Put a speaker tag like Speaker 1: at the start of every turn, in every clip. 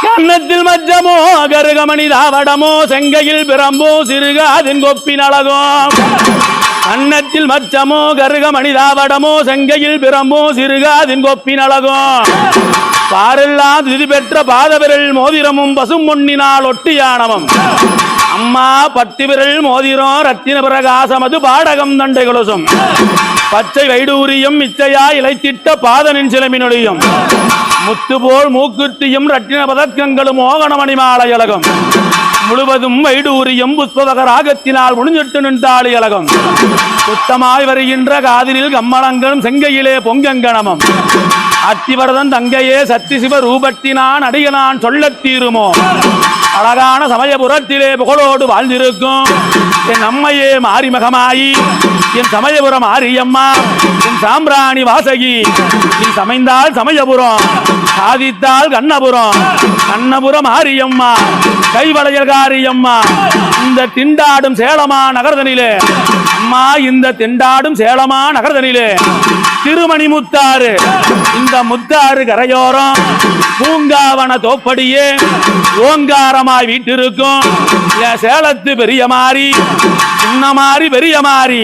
Speaker 1: கன்னத்தில் மச்சமோ கருகமணி தாவடமோ செங்கையில் பிரம்போ சிறுகாதின் கொப்பின் அழகோ கன்னத்தில் மச்சமோ கருகமணி தாவடமோ செங்கையில் பிரம்போ சிறுகாதின் கொப்பின் அழகோ பாரெல்லாம் திதி பெற்ற பாதவிரல் மோதிரமும் பசும் பொன்னினால் ஒட்டியானவம் அம்மா பத்து விரல் மோதிரம் ரத்தின பிரகாசமது பாடகம் தண்டை கொலுசும் பச்சை வைடூரியம் இச்சையா இலைத்திட்ட பாதனின் சிலமினொழியும் முத்து போல் மூக்குத்தியும் ரத்தின பதக்கங்களும் மோகனமணி மாலையழகம் முழுவதும் வைடூரியம் புஷ்பவக ராகத்தினால் முடிஞ்சிட்டு நின்றாளி அழகம் சுத்தமாய் வருகின்ற காதிலில் கம்மளங்களும் செங்கையிலே பொங்கங்கணமும் அத்திவரதன் தங்கையே சத்தி சிவ ரூபத்தினான் அடியனான் சொல்லத் தீருமோ அழகான சமயபுரத்திலே புகழோடு வாழ்ந்திருக்கும் என் அம்மையே மாரிமகமாயி என் சமயபுரம் ஆரியம்மா என் சாம்பிராணி வாசகி நீ சமைந்தால் சமயபுரம் சாதித்தால் கண்ணபுரம் கண்ணபுரம் ஆரியம்மா கைவளையல் காரியம்மா இந்த திண்டாடும் சேலமா நகர்தனிலே அம்மா இந்த திண்டாடும் சேலமா நகர்தனிலே திருமணி முத்தாறு இந்த முத்தாறு கரையோரம் பூங்காவன தோப்படியே ஓங்காரமாய் வீட்டிருக்கும் சேலத்து பெரிய மாறி சின்ன மாறி பெரிய மாறி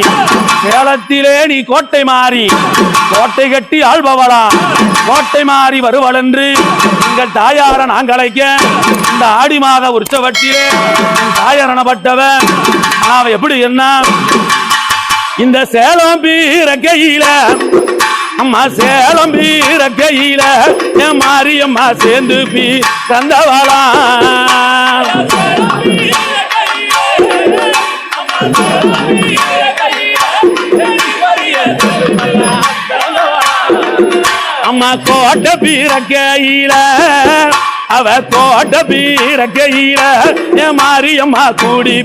Speaker 1: சேலத்திலே நீ கோட்டை மாறி கோட்டை கட்டி ஆள்பவளா கோட்டை மாறி வருவள் என்று எங்கள் தாயார நாங்களைக்க இந்த ஆடி மாத உற்சவத்திலே தாயாரணப்பட்டவன் அவ எப்படி என்ன இந்த சேலம் பீரக்கையில அம்மா சேலம் பீரக்கையில என் மாரியம்மா சேர்ந்து பீ தந்தவளா அம்மா கோட்டை பீரக்கையில அவ கோட்டை பீரக்கையில என் மாரியம்மா கூடி